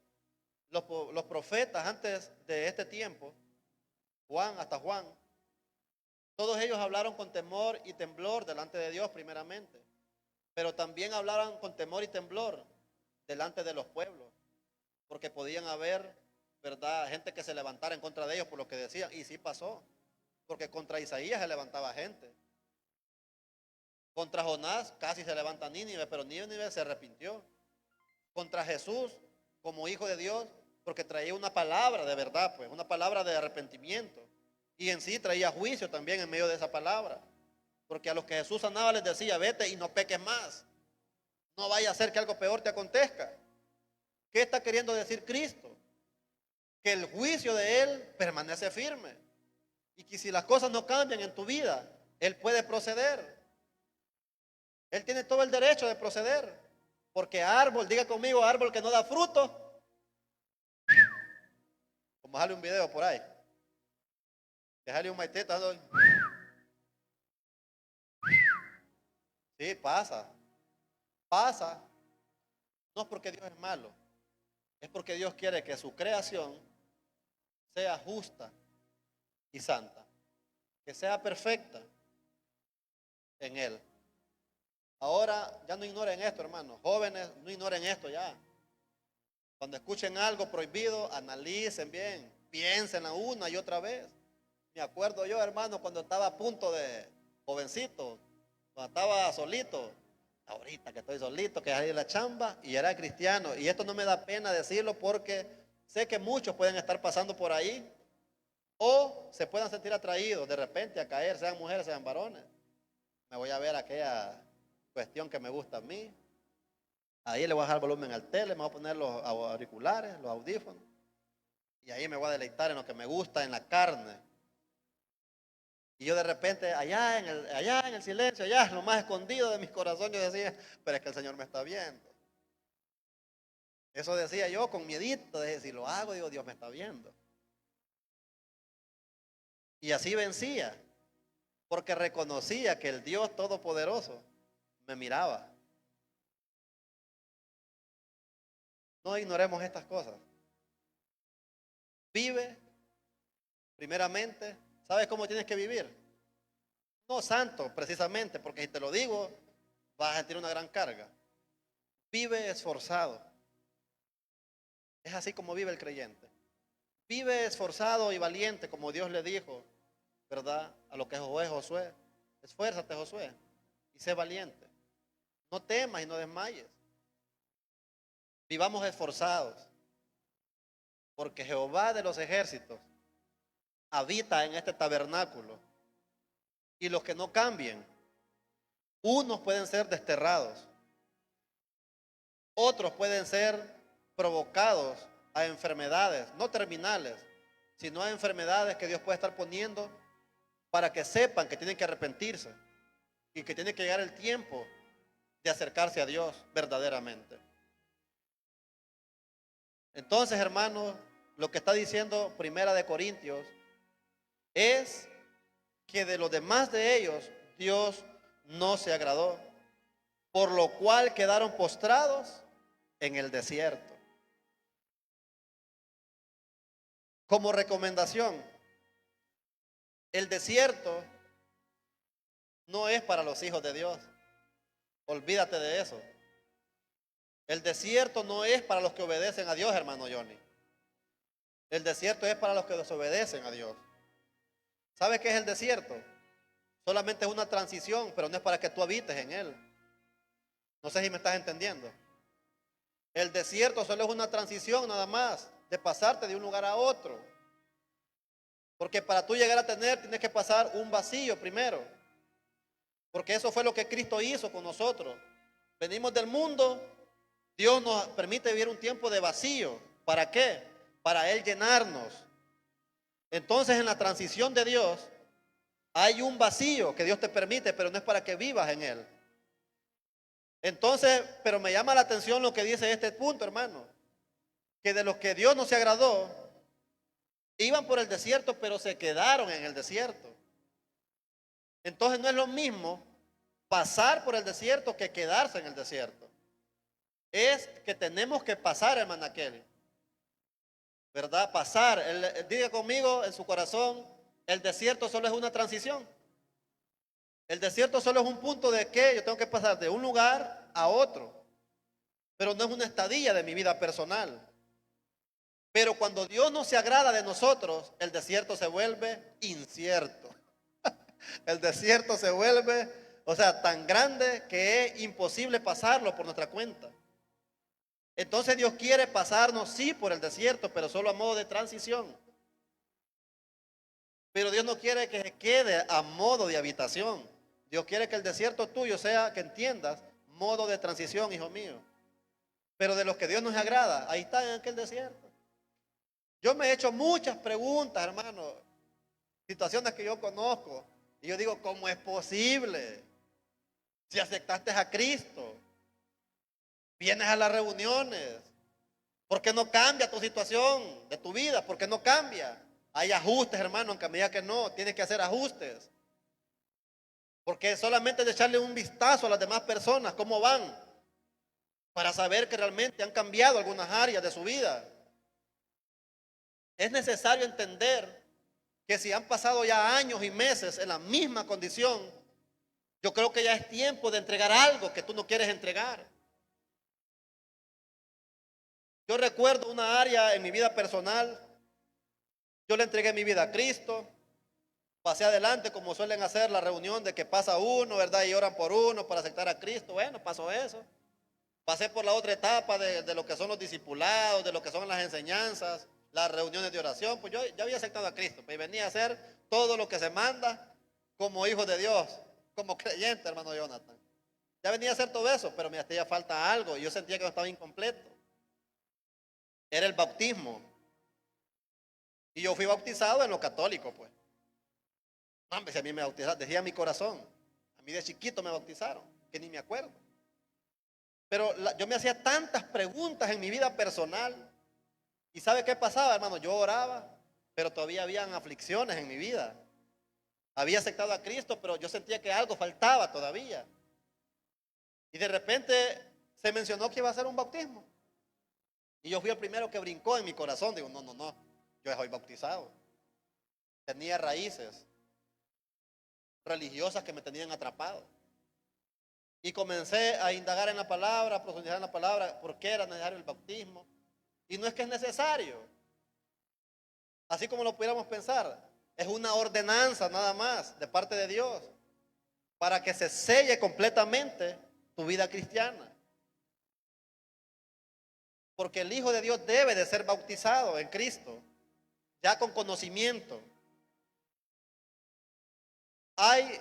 Los profetas antes de este tiempo, hasta Juan, todos ellos hablaron con temor y temblor delante de Dios primeramente, pero también hablaron con temor y temblor delante de los pueblos, porque podían haber, ¿verdad?, gente que se levantara en contra de ellos por lo que decían, y sí pasó, porque contra Isaías se levantaba gente. Contra Jonás casi se levanta Nínive, pero Nínive se arrepintió. Contra Jesús, como hijo de Dios, porque traía una palabra de verdad, pues, una palabra de arrepentimiento. Y en sí traía juicio también en medio de esa palabra. Porque a los que Jesús sanaba les decía: vete y no peques más. No vaya a ser que algo peor te acontezca. ¿Qué está queriendo decir Cristo? Que el juicio de Él permanece firme. Y que si las cosas no cambian en tu vida, Él puede proceder. Él tiene todo el derecho de proceder. Porque árbol, diga conmigo, árbol que no da fruto. Como sale un video por ahí. Que sale un maiteta. Sí, pasa. Pasa. No es porque Dios es malo. Es porque Dios quiere que su creación sea justa y santa. Que sea perfecta en Él. Ahora ya no ignoren esto, hermanos. Jóvenes, no ignoren esto ya. Cuando escuchen algo prohibido, analicen bien, piénsenla una y otra vez. Me acuerdo yo, hermano, cuando estaba a punto de jovencito, cuando estaba solito, ahorita que estoy solito, que salí de la chamba y era cristiano. Y esto no me da pena decirlo porque sé que muchos pueden estar pasando por ahí o se puedan sentir atraídos de repente a caer, sean mujeres, sean varones. Me voy a ver aquella cuestión que me gusta a mí. Ahí le voy a dejar volumen al tele, me voy a poner los auriculares, los audífonos. Y ahí me voy a deleitar en lo que me gusta, en la carne. Y yo de repente, allá en el silencio, allá en lo más escondido de mi corazón, yo decía, pero es que el Señor me está viendo. Eso decía yo con miedito, de si lo hago, digo, Dios me está viendo. Y así vencía, porque reconocía que el Dios Todopoderoso me miraba. No ignoremos estas cosas. Vive, primeramente, ¿sabes cómo tienes que vivir? No santo, precisamente, porque si te lo digo, vas a sentir una gran carga. Vive esforzado. Es así como vive el creyente. Vive esforzado y valiente, como Dios le dijo, ¿verdad? A lo que fue Josué. Esfuérzate, Josué, y sé valiente. No temas y no desmayes. Vivamos esforzados, porque Jehová de los ejércitos habita en este tabernáculo. Y los que no cambien, unos pueden ser desterrados, otros pueden ser provocados a enfermedades, no terminales, sino a enfermedades que Dios puede estar poniendo para que sepan que tienen que arrepentirse y que tiene que llegar el tiempo de acercarse a Dios verdaderamente. Entonces, hermanos, lo que está diciendo Primera de Corintios es que de los demás de ellos Dios no se agradó, por lo cual quedaron postrados en el desierto. Como recomendación, el desierto no es para los hijos de Dios. Olvídate de eso. El desierto no es para los que obedecen a Dios, hermano Johnny. El desierto es para los que desobedecen a Dios. ¿Sabes qué es el desierto? Solamente es una transición, pero no es para que tú habites en él. No sé si me estás entendiendo. El desierto solo es una transición nada más, de pasarte de un lugar a otro. Porque para tú llegar a tener, tienes que pasar un vacío primero. Porque eso fue lo que Cristo hizo con nosotros. Venimos del mundo, Dios nos permite vivir un tiempo de vacío. ¿Para qué? Para Él llenarnos. Entonces en la transición de Dios hay un vacío que Dios te permite, pero no es para que vivas en Él. Entonces, pero me llama la atención lo que dice este punto, hermano. Que de los que Dios no se agradó, iban por el desierto, pero se quedaron en el desierto. Entonces no es lo mismo pasar por el desierto que quedarse en el desierto. Es que tenemos que pasar, hermana Kelly. ¿Verdad? Pasar. Diga conmigo en su corazón, el desierto solo es una transición. El desierto solo es un punto de que yo tengo que pasar de un lugar a otro. Pero no es una estadía de mi vida personal. Pero cuando Dios no se agrada de nosotros, el desierto se vuelve incierto. El desierto se vuelve, o sea, tan grande que es imposible pasarlo por nuestra cuenta. Entonces Dios quiere pasarnos, sí, por el desierto, pero solo a modo de transición. Pero Dios no quiere que se quede a modo de habitación. Dios quiere que el desierto tuyo sea, que entiendas, modo de transición, hijo mío. Pero de los que Dios nos agrada, ahí está en aquel desierto. Yo me he hecho muchas preguntas, hermano, situaciones que yo conozco. Y yo digo, ¿cómo es posible? Si aceptaste a Cristo, vienes a las reuniones, ¿por qué no cambia tu situación de tu vida? ¿Por qué no cambia? Hay ajustes, hermano, aunque me diga que no, tienes que hacer ajustes. Porque solamente de echarle un vistazo a las demás personas, cómo van, para saber que realmente han cambiado algunas áreas de su vida. Es necesario entender que si han pasado ya años y meses en la misma condición, yo creo que ya es tiempo de entregar algo que tú no quieres entregar. Yo recuerdo una área en mi vida personal. Yo le entregué mi vida a Cristo. Pasé adelante como suelen hacer la reunión de que pasa uno, ¿verdad? Y oran por uno para aceptar a Cristo. Bueno, pasó eso. Pasé por la otra etapa de lo que son los discipulados, de lo que son las enseñanzas, las reuniones de oración. Pues yo ya había aceptado a Cristo, pues venía a hacer todo lo que se manda como hijo de Dios, como creyente, hermano Jonathan. Ya venía a hacer todo eso, pero me hacía falta algo y yo sentía que no estaba incompleto. Era el bautismo. Y yo fui bautizado en lo católico, pues. No, hombre, si a mí me bautizaron, decía mi corazón. A mí de chiquito me bautizaron, que ni me acuerdo. Pero yo me hacía tantas preguntas en mi vida personal. ¿Y sabe qué pasaba, hermano? Yo oraba, pero todavía habían aflicciones en mi vida. Había aceptado a Cristo, pero yo sentía que algo faltaba todavía. Y de repente se mencionó que iba a ser un bautismo. Y yo fui el primero que brincó en mi corazón. Digo, no, yo ya soy bautizado. Tenía raíces religiosas que me tenían atrapado. Y comencé a indagar en la palabra, a profundizar en la palabra, por qué era necesario el bautismo. Y no es que es necesario, así como lo pudiéramos pensar, es una ordenanza nada más de parte de Dios para que se selle completamente tu vida cristiana. Porque el Hijo de Dios debe de ser bautizado en Cristo, ya con conocimiento. Hay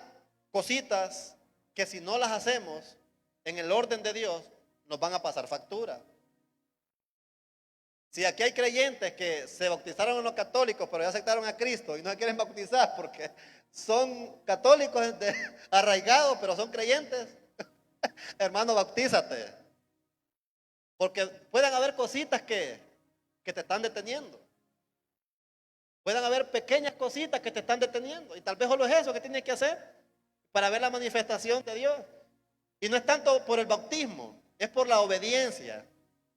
cositas que si no las hacemos en el orden de Dios, nos van a pasar factura. Si aquí hay creyentes que se bautizaron en los católicos, pero ya aceptaron a Cristo y no se quieren bautizar porque son católicos arraigados, pero son creyentes, hermano, bautízate. Porque pueden haber cositas que te están deteniendo. Pueden haber pequeñas cositas que te están deteniendo. Y tal vez solo es eso que tienes que hacer para ver la manifestación de Dios. Y no es tanto por el bautismo, es por la obediencia.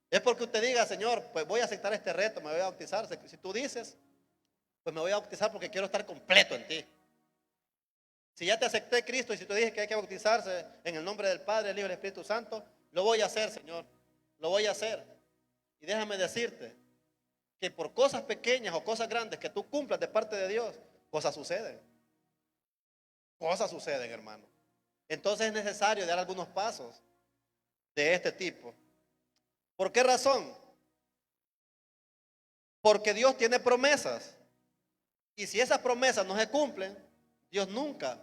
Es porque usted diga, Señor, pues voy a aceptar este reto, me voy a bautizar. Si tú dices, pues me voy a bautizar porque quiero estar completo en ti. Si ya te acepté Cristo y si tú dices que hay que bautizarse en el nombre del Padre, del Hijo y del Espíritu Santo, lo voy a hacer, Señor. Lo voy a hacer. Y déjame decirte que por cosas pequeñas o cosas grandes que tú cumplas de parte de Dios, cosas suceden. Cosas suceden, hermano. Entonces es necesario dar algunos pasos de este tipo. ¿Por qué razón? Porque Dios tiene promesas. Y si esas promesas no se cumplen, Dios nunca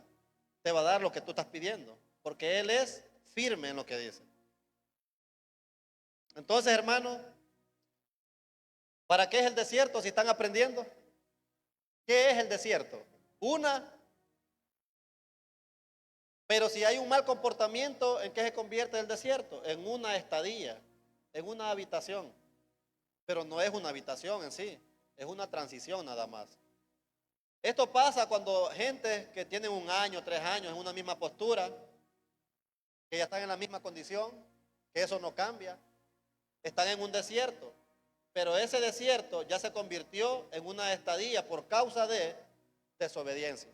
te va a dar lo que tú estás pidiendo. Porque Él es firme en lo que dice. Entonces, hermano, ¿para qué es el desierto si están aprendiendo? ¿Qué es el desierto? Pero si hay un mal comportamiento, ¿en qué se convierte el desierto? En una estadía, en una habitación. Pero no es una habitación en sí, es una transición nada más. Esto pasa cuando gente que tiene 1 año, 3 años en una misma postura, que ya están en la misma condición, que eso no cambia, están en un desierto, pero ese desierto ya se convirtió en una estadía por causa de desobediencia.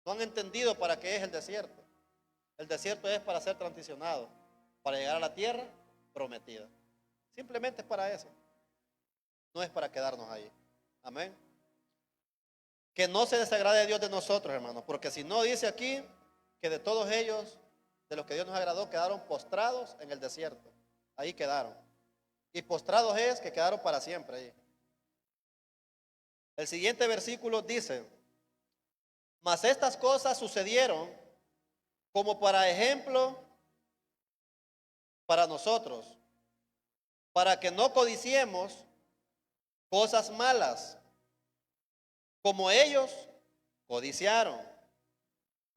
No han entendido para qué es el desierto. El desierto es para ser transicionado, para llegar a la tierra prometida. Simplemente es para eso. No es para quedarnos ahí. Amén. Que no se desagrade Dios de nosotros, hermanos, porque si no dice aquí que de todos ellos, de los que Dios nos agradó, quedaron postrados en el desierto. Ahí quedaron. Y postrados es que quedaron para siempre ahí. El siguiente versículo dice: mas estas cosas sucedieron como para ejemplo para nosotros, para que no codiciemos cosas malas, como ellos codiciaron.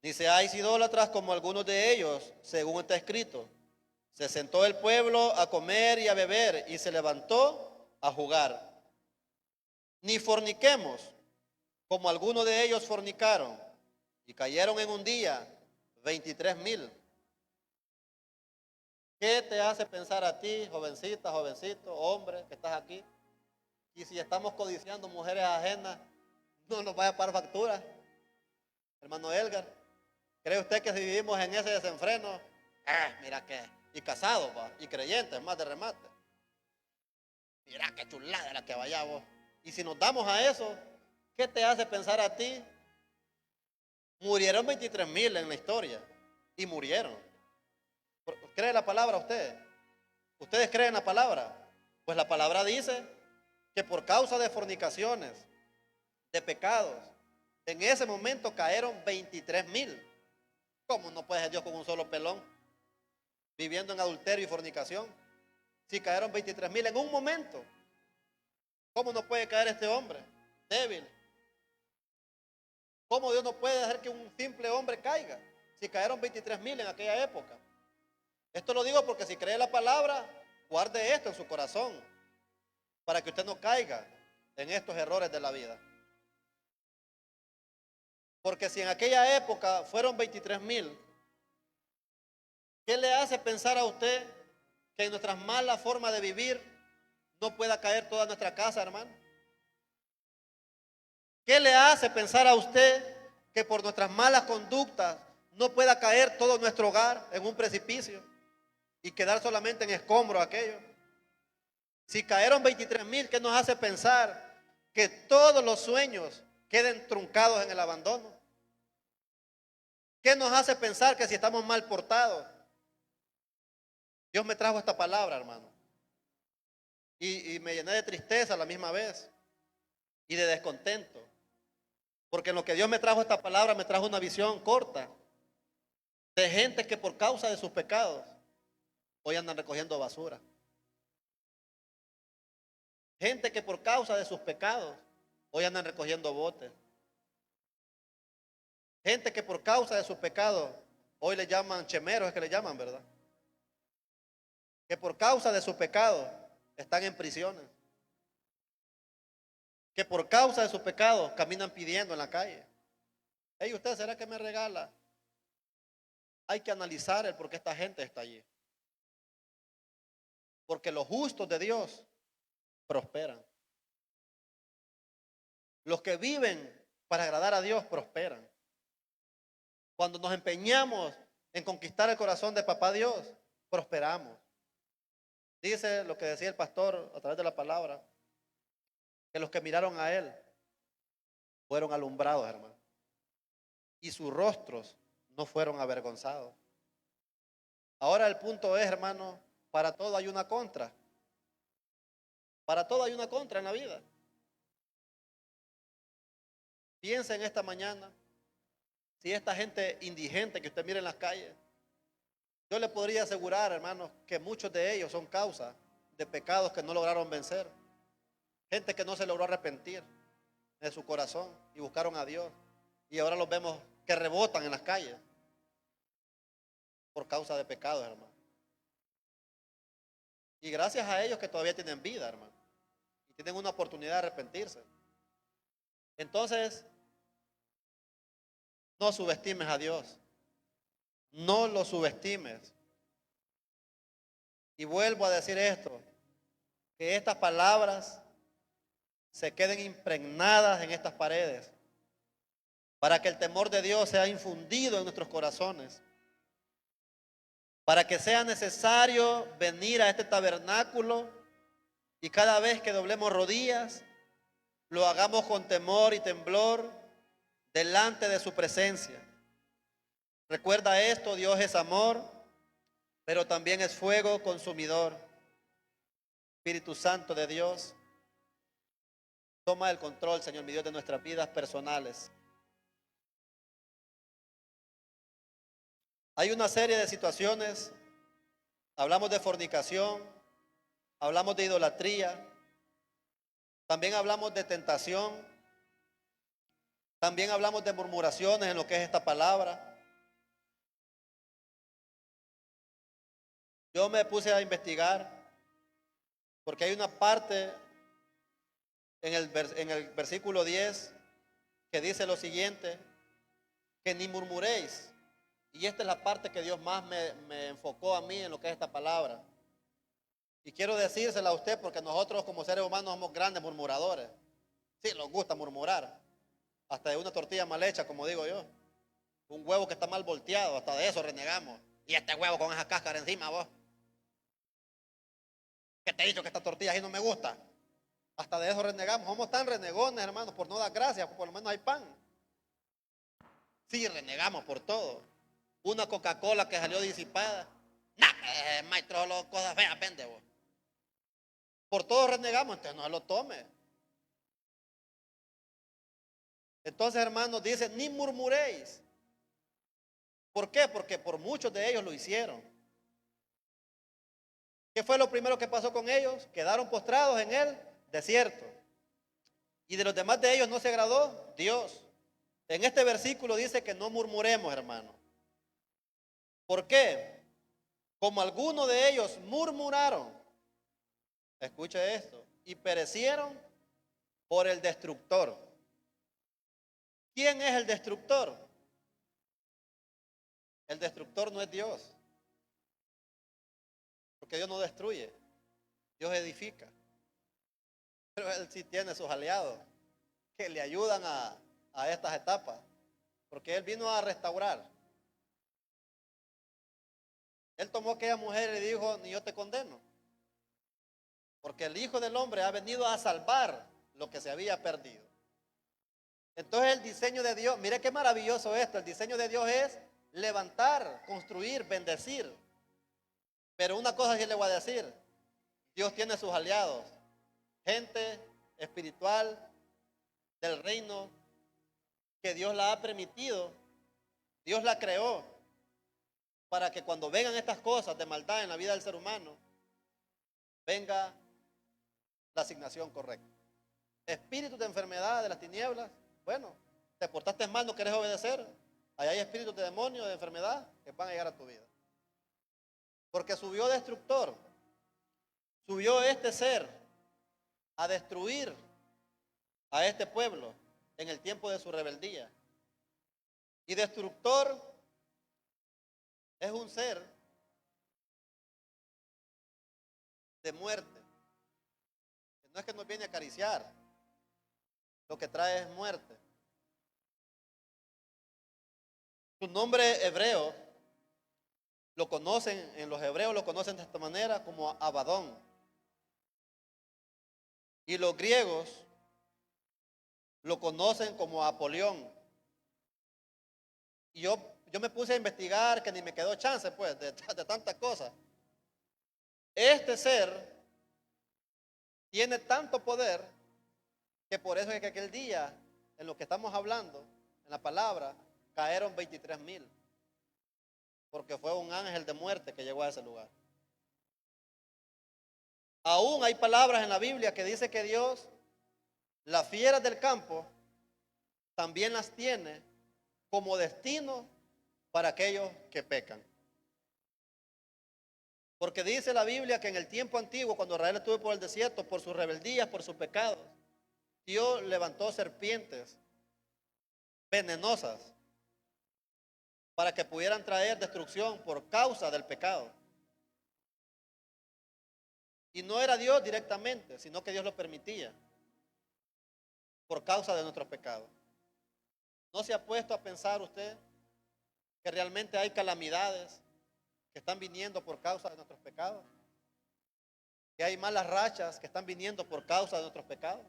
Ni seáis idólatras como algunos de ellos, según está escrito. Se sentó el pueblo a comer y a beber, y se levantó a jugar. Ni forniquemos, como algunos de ellos fornicaron, y cayeron en un día 23,000. ¿Qué te hace pensar a ti, jovencita, jovencito, hombre que estás aquí? Y si estamos codiciando mujeres ajenas, no nos vaya a pagar factura. Hermano Edgar, ¿cree usted que si vivimos en ese desenfreno, mira que, y casados, y creyentes, más de remate? Mira qué chulada la que vayamos. Y si nos damos a eso, ¿Qué te hace pensar a ti? Murieron 23,000 en la historia y murieron. ¿Cree la palabra usted? ¿Ustedes creen la palabra? Pues la palabra dice que por causa de fornicaciones, de pecados, en ese momento cayeron 23,000. ¿Cómo no puede ser Dios con un solo pelón viviendo en adulterio y fornicación? Si cayeron 23,000 en un momento, ¿cómo no puede caer este hombre débil? ¿Cómo Dios no puede hacer que un simple hombre caiga? Si cayeron 23,000 en aquella época. Esto lo digo porque si cree la palabra, guarde esto en su corazón, para que usted no caiga en estos errores de la vida. Porque si en aquella época fueron 23,000, ¿qué le hace pensar a usted que en nuestras malas formas de vivir no pueda caer toda nuestra casa, hermano? ¿Qué le hace pensar a usted que por nuestras malas conductas no pueda caer todo nuestro hogar en un precipicio y quedar solamente en escombros aquello? Si cayeron 23,000, ¿qué nos hace pensar que todos los sueños queden truncados en el abandono? ¿Qué nos hace pensar que si estamos mal portados? Dios me trajo esta palabra, hermano, y me llené de tristeza a la misma vez y de descontento, porque en lo que Dios me trajo esta palabra, me trajo una visión corta de gente que por causa de sus pecados hoy andan recogiendo basura. Gente que por causa de sus pecados hoy andan recogiendo botes. Gente que por causa de sus pecados hoy le llaman chemeros, es que le llaman, ¿verdad? Que por causa de sus pecados están en prisiones. Que por causa de sus pecados caminan pidiendo en la calle. Hey, ¿usted será que me regala? Hay que analizar el por qué esta gente está allí. Porque los justos de Dios prosperan. Los que viven para agradar a Dios prosperan. Cuando nos empeñamos en conquistar el corazón de Papá Dios, prosperamos. Dice lo que decía el pastor a través de la palabra, que los que miraron a Él fueron alumbrados, hermano. Y sus rostros no fueron avergonzados. Ahora el punto es, hermano, para todo hay una contra. Para todo hay una contra en la vida. Piensa en esta mañana, si esta gente indigente que usted mira en las calles, yo le podría asegurar, hermanos, que muchos de ellos son causa de pecados que no lograron vencer. Gente que no se logró arrepentir de su corazón y buscaron a Dios. Y ahora los vemos que rebotan en las calles por causa de pecados, hermano. Y gracias a ellos que todavía tienen vida, hermano. Y tienen una oportunidad de arrepentirse. Entonces, no subestimes a Dios. No lo subestimes. Y vuelvo a decir esto, que estas palabras se queden impregnadas en estas paredes, para que el temor de Dios sea infundido en nuestros corazones, para que sea necesario venir a este tabernáculo y cada vez que doblemos rodillas, lo hagamos con temor y temblor delante de su presencia. Recuerda esto, Dios es amor, pero también es fuego consumidor. Espíritu Santo de Dios, toma el control, Señor, mi Dios, de nuestras vidas personales. Hay una serie de situaciones, hablamos de fornicación, hablamos de idolatría, también hablamos de tentación, también hablamos de murmuraciones en lo que es esta palabra. Yo me puse a investigar porque hay una parte en el versículo 10 que dice lo siguiente, que ni murmuréis. Y esta es la parte que Dios más me enfocó a mí en lo que es esta palabra. Y quiero decírsela a usted porque nosotros como seres humanos somos grandes murmuradores. Sí, nos gusta murmurar. Hasta de una tortilla mal hecha, como digo yo. Un huevo que está mal volteado, hasta de eso renegamos. Y este huevo con esa cáscara encima, vos. ¿Qué te he dicho que esta tortilla así no me gusta? Hasta de eso renegamos. Somos tan renegones, hermanos, por no dar gracias, por lo menos hay pan. Sí, renegamos por todo. Una Coca-Cola que salió disipada. Nah, maestro, solo cosas feas vende vos. Por todo renegamos, entonces no lo tome. Entonces, hermanos, dice, ni murmuréis. ¿Por qué? Porque por muchos de ellos lo hicieron. ¿Qué fue lo primero que pasó con ellos? Quedaron postrados en el desierto. Y de los demás de ellos no se agradó Dios. En este versículo dice que no murmuremos, hermano. ¿Por qué? Como algunos de ellos murmuraron, escuche esto, y perecieron por el destructor. ¿Quién es el destructor? El destructor no es Dios, porque Dios no destruye, Dios edifica. Pero Él sí tiene sus aliados que le ayudan a estas etapas, porque Él vino a restaurar. Él tomó a aquella mujer y le dijo, ni yo te condeno, porque el Hijo del Hombre ha venido a salvar lo que se había perdido. Entonces el diseño de Dios, mire qué maravilloso esto, el diseño de Dios es levantar, construir, bendecir. Pero una cosa sí le voy a decir, Dios tiene sus aliados, gente espiritual del reino que Dios la ha permitido, Dios la creó para que cuando vengan estas cosas de maldad en la vida del ser humano, venga la asignación correcta. Espíritus de enfermedad de las tinieblas, bueno, te portaste mal, no querés obedecer, ahí hay espíritus de demonio, de enfermedad que van a llegar a tu vida. Porque subió destructor, subió este ser a destruir a este pueblo en el tiempo de su rebeldía. Y destructor es un ser de muerte. No es que nos viene a acariciar, lo que trae es muerte. Su nombre hebreo, lo conocen, en los hebreos lo conocen de esta manera como Abadón. Y los griegos lo conocen como Apolión. Y yo me puse a investigar, que ni me quedó chance, pues, de tantas cosas. Este ser tiene tanto poder que por eso es que aquel día, en lo que estamos hablando, en la palabra, cayeron 23,000. Porque fue un ángel de muerte que llegó a ese lugar. Aún hay palabras en la Biblia que dice que Dios, las fieras del campo, también las tiene como destino para aquellos que pecan. Porque dice la Biblia que en el tiempo antiguo, cuando Israel estuvo por el desierto, por sus rebeldías, por sus pecados, Dios levantó serpientes venenosas para que pudieran traer destrucción por causa del pecado. Y no era Dios directamente, sino que Dios lo permitía por causa de nuestros pecados. ¿No se ha puesto a pensar usted que realmente hay calamidades que están viniendo por causa de nuestros pecados? Que hay malas rachas que están viniendo por causa de nuestros pecados.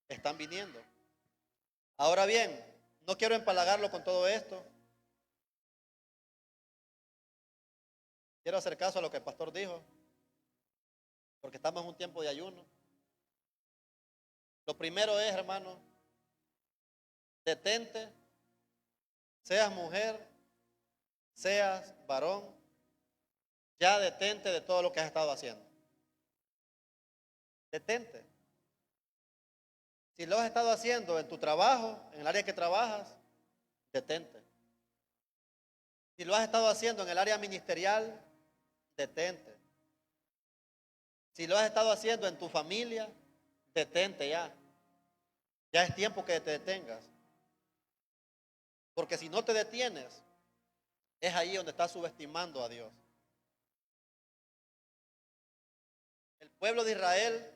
Están viniendo. Ahora bien, no quiero empalagarlo con todo esto. Quiero hacer caso a lo que el pastor dijo, porque estamos en un tiempo de ayuno. Lo primero es, hermano, detente, seas mujer, seas varón, ya detente de todo lo que has estado haciendo. Detente. Si lo has estado haciendo en tu trabajo, en el área que trabajas, detente. Si lo has estado haciendo en el área ministerial, detente. Si lo has estado haciendo en tu familia, detente ya. Ya es tiempo que te detengas. Porque si no te detienes, es ahí donde estás subestimando a Dios. El pueblo de Israel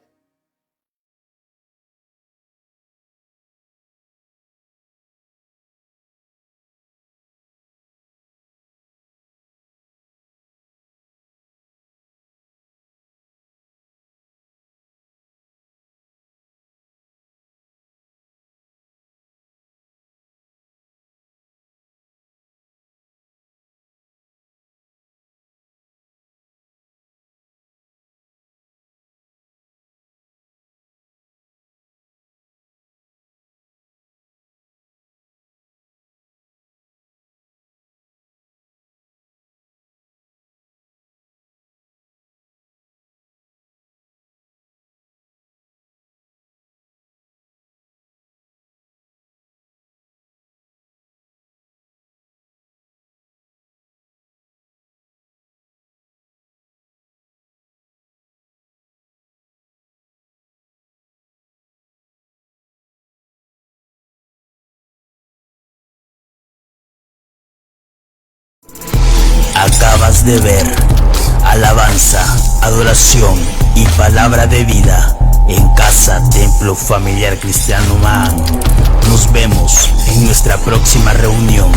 Acabas de ver alabanza, adoración y palabra de vida en Casa Templo Familiar Cristiano Man. Nos vemos en nuestra próxima reunión.